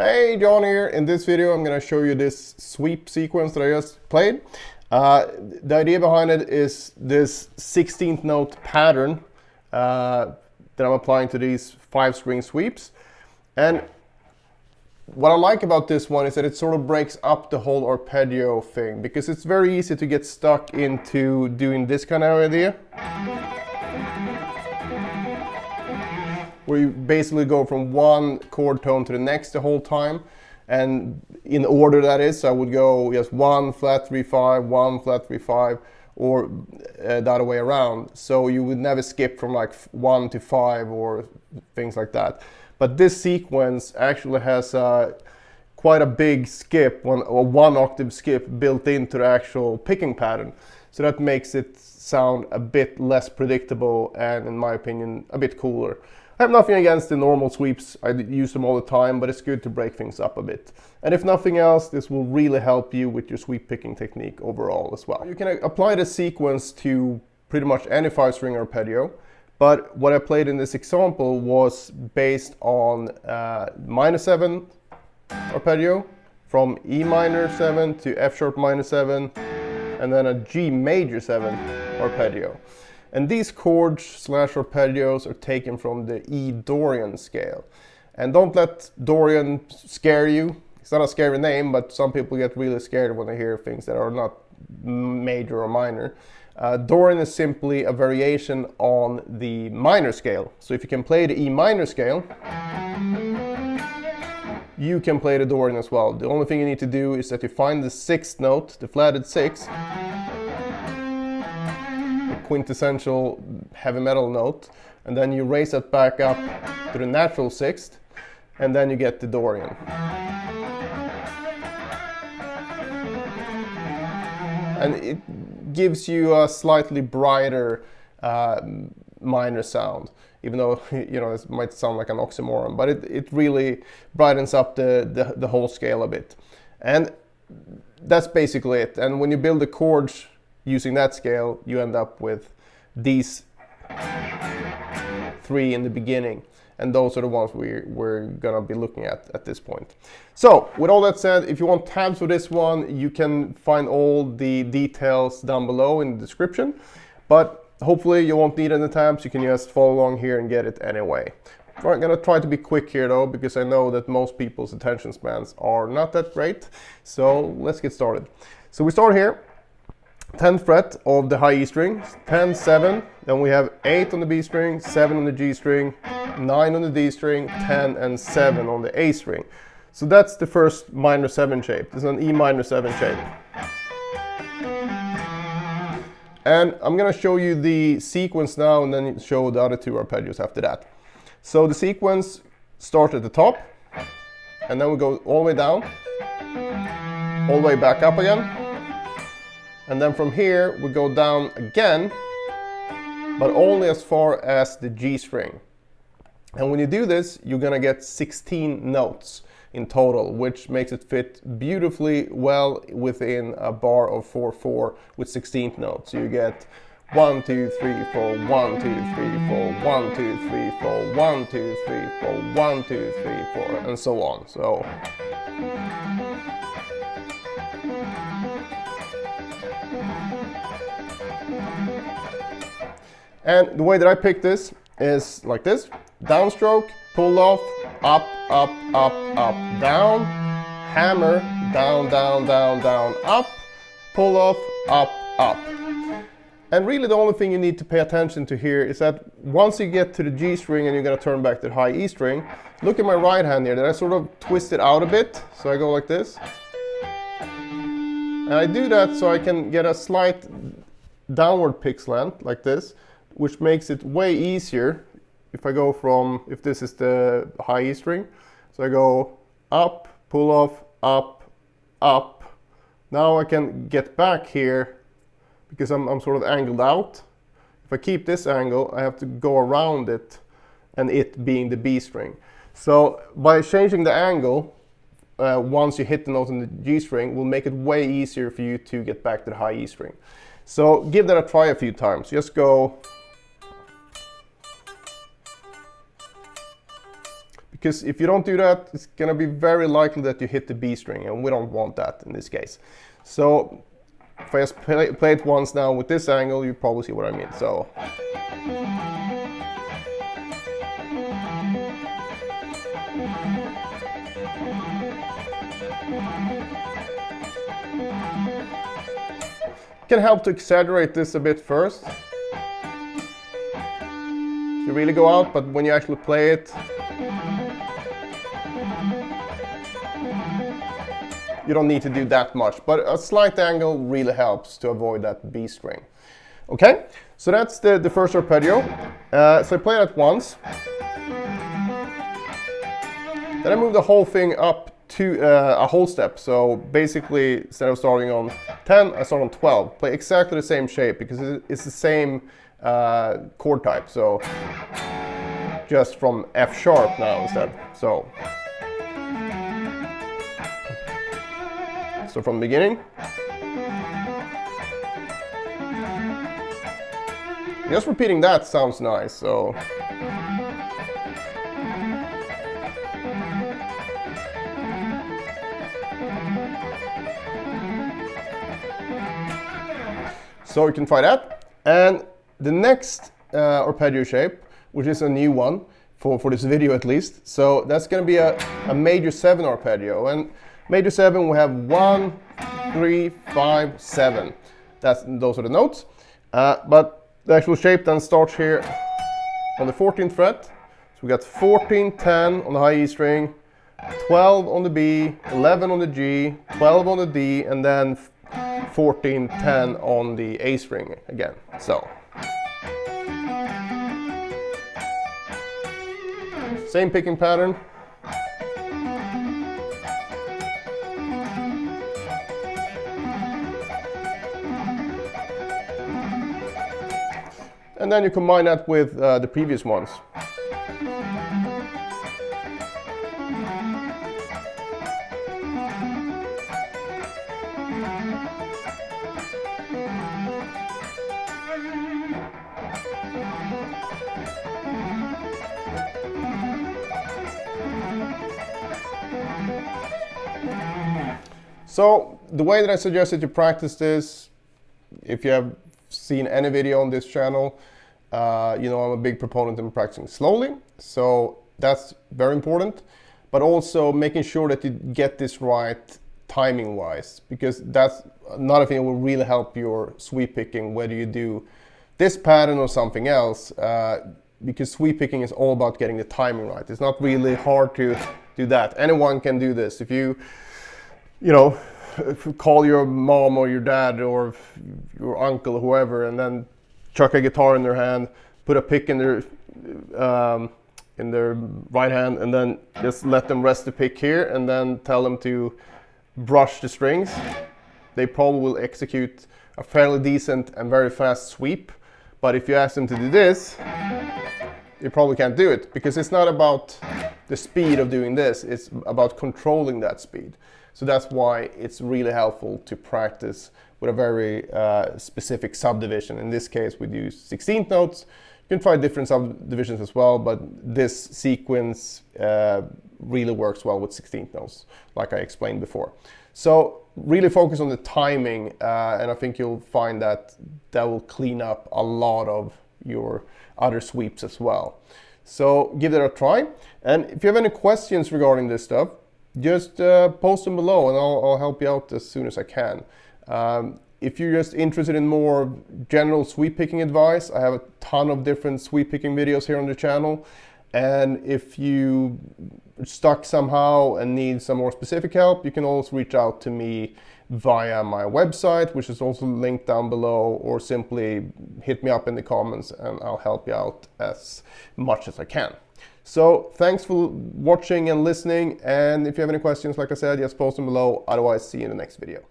Hey, John here. In this video I'm going to show you this sweep sequence that I just played. The idea behind it is this 16th note pattern that I'm applying to these 5-string sweeps. And what I like about this one is that it sort of breaks up the whole arpeggio thing, because it's very easy to get stuck into doing this kind of idea, where you basically go from one chord tone to the next the whole time, and in order that is, I would go just 1 flat 3 5, 1 flat 3 5, or the other way around. So you would never skip from like 1 to 5 or things like that. But this sequence actually has quite a big skip, one octave skip built into the actual picking pattern. So that makes it sound a bit less predictable and, in my opinion, a bit cooler. I have nothing against the normal sweeps, I use them all the time, but it's good to break things up a bit. And if nothing else, this will really help you with your sweep picking technique overall as well. You can apply this sequence to pretty much any 5-string arpeggio, but what I played in this example was based on minor 7 arpeggio, from E minor 7 to F sharp minor 7, and then a G major 7 arpeggio. And these chords slash arpeggios are taken from the E Dorian scale. And don't let Dorian scare you. It's not a scary name, but some people get really scared when they hear things that are not major or minor. Dorian is simply a variation on the minor scale. So if you can play the E minor scale, you can play the Dorian as well. The only thing you need to do is that you find the 6th note, the flatted 6, quintessential heavy metal note, and then you raise it back up to the natural 6th, and then you get the Dorian. And it gives you a slightly brighter minor sound, even though it might sound like an oxymoron, but it really brightens up the whole scale a bit. And that's basically it. And when you build the chords using that scale, you end up with these 3 in the beginning, and those are the ones we're gonna be looking at this point. So with all that said, if you want tabs for this one, you can find all the details down below in the description, but hopefully you won't need any tabs. You can just follow along here and get it anyway. I'm gonna try to be quick here though, because I know that most people's attention spans are not that great. So let's get started. So we start here, 10th fret of the high E string, 10, 7, then we have 8 on the B string, 7 on the G string, 9 on the D string, 10 and 7 on the A string. So that's the first minor 7 shape. This is an E minor 7 shape. And I'm going to show you the sequence now and then show the other 2 arpeggios after that. So the sequence starts at the top, and then we go all the way down, all the way back up again. And then from here we go down again, but only as far as the G string. And when you do this, you're gonna get 16 notes in total, which makes it fit beautifully well within a bar of 4/4 with 16th notes. So you get 1 2 3 4, 1 2 3 4, 1 2 3 4, 1 2 3 4, 1 2 3 4, and so on. So and the way that I pick this is like this: downstroke, pull off, up, up, up, up, down, hammer, down, down, down, down, up, pull off, up, up. And really the only thing you need to pay attention to here is that once you get to the G string and you're going to turn back to the high E string, look at my right hand here that I sort of twist it out a bit. So I go like this. And I do that so I can get a slight downward pick slant like this, which makes it way easier if I go from, if this is the high E string, so I go up, pull off, up, up. Now I can get back here because I'm sort of angled out. If I keep this angle, I have to go around it, and it being the B string. So by changing the angle, once you hit the note in the G string, will make it way easier for you to get back to the high E string. So give that a try a few times. Just go because if you don't do that, it's going to be very likely that you hit the B string, and we don't want that in this case. So if I just play it once now with this angle, you probably see what I mean. So. Can help to exaggerate this a bit first. You really go out, but when you actually play it, you don't need to do that much, but a slight angle really helps to avoid that B string. Okay, so that's the first arpeggio. So I play that once. Then I move the whole thing up to a whole step. So basically, instead of starting on 10, I start on 12. Play exactly the same shape because it's the same chord type. So just from F sharp now instead. So from the beginning. Just repeating that sounds nice. So. So you can try that. And the next arpeggio shape, which is a new one for this video at least. So that's going to be a major 7 arpeggio. And major 7, we have 1, 3, 5, 7. Those are the notes. But the actual shape then starts here on the 14th fret. So we got 14, 10 on the high E string, 12 on the B, 11 on the G, 12 on the D, and then 14, 10 on the A string again. So same picking pattern. And then you combine that with the previous ones. So the way that I suggest that you practice this, if you have seen any video on this channel, you know I'm a big proponent in practicing slowly. So that's very important. But also making sure that you get this right timing wise, because that's another thing that will really help your sweep picking, whether you do this pattern or something else, because sweep picking is all about getting the timing right. It's not really hard to do that. Anyone can do this. If you know, call your mom or your dad or your uncle or whoever, and then chuck a guitar in their hand, put a pick in their right hand, and then just let them rest the pick here, and then tell them to brush the strings. They probably will execute a fairly decent and very fast sweep. But if you ask them to do this, you probably can't do it, because it's not about the speed of doing this, it's about controlling that speed. So that's why it's really helpful to practice with a very specific subdivision. In this case, we use 16th notes. You can try different subdivisions as well, but this sequence really works well with 16th notes, like I explained before. So really focus on the timing, and I think you'll find that will clean up a lot of your other sweeps as well. So give that a try. And if you have any questions regarding this stuff, just post them below, and I'll help you out as soon as I can. If you're just interested in more general sweep picking advice, I have a ton of different sweep picking videos here on the channel. And if you are stuck somehow and need some more specific help, you can always reach out to me via my website, which is also linked down below, or simply hit me up in the comments and I'll help you out as much as I can. So thanks for watching and listening, and if you have any questions, like I said, just post them below. Otherwise, see you in the next video.